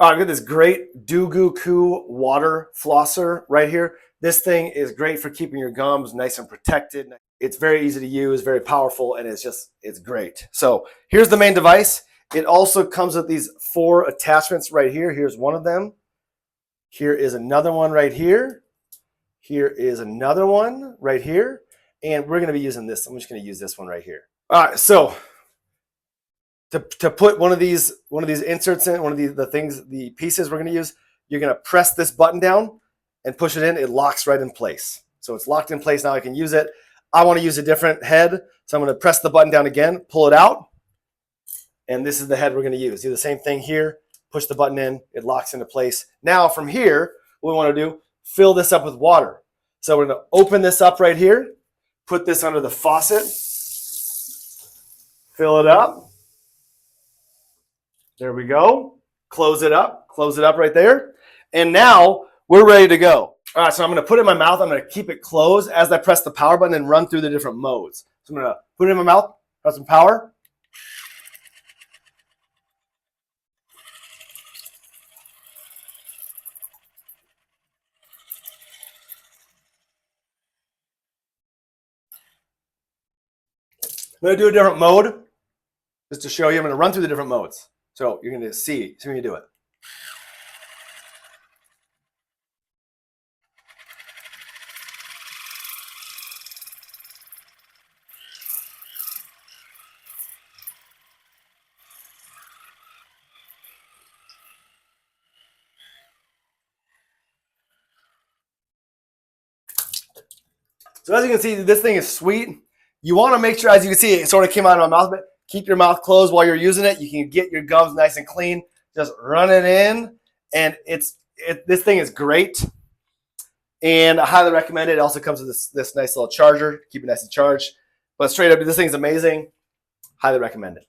All right, I've got this great DooGooCoo water flosser right here. This thing is great for keeping your gums nice and protected. It's very easy to use, very powerful, and it's great. So here's the main device. It also comes with these 4 attachments right here. Here's one of them. Here is another one right here. Here is another one right here. And we're gonna be using this. I'm just gonna use this one right here. All right, so to put one of these inserts in, one of the pieces we're going to use, you're going to press this button down and push it in. It locks right in place. So it's locked in place. Now I can use it. I want to use a different head, so I'm going to press the button down again, pull it out, and this is the head we're going to use. Do the same thing here. Push the button in. It locks into place. Now from here, what we want to do, fill this up with water. So we're going to open this up right here, put this under the faucet, fill it up. There we go. Close it up right there. And now we're ready to go. All right, so I'm going to put it in my mouth. I'm going to keep it closed as I press the power button and run through the different modes. So I'm going to put it in my mouth, press some power. I'm going to do a different mode just to show you. I'm going to run through the different modes. So you're going to see me do it. So as you can see, this thing is sweet. You want to make sure, as you can see, it sort of came out of my mouth, but keep your mouth closed while you're using it. You can get your gums nice and clean. Just run it in, and this thing is great. And I highly recommend it. It also comes with this nice little charger, keep it nice and charged. But straight up, this thing's amazing. Highly recommend it.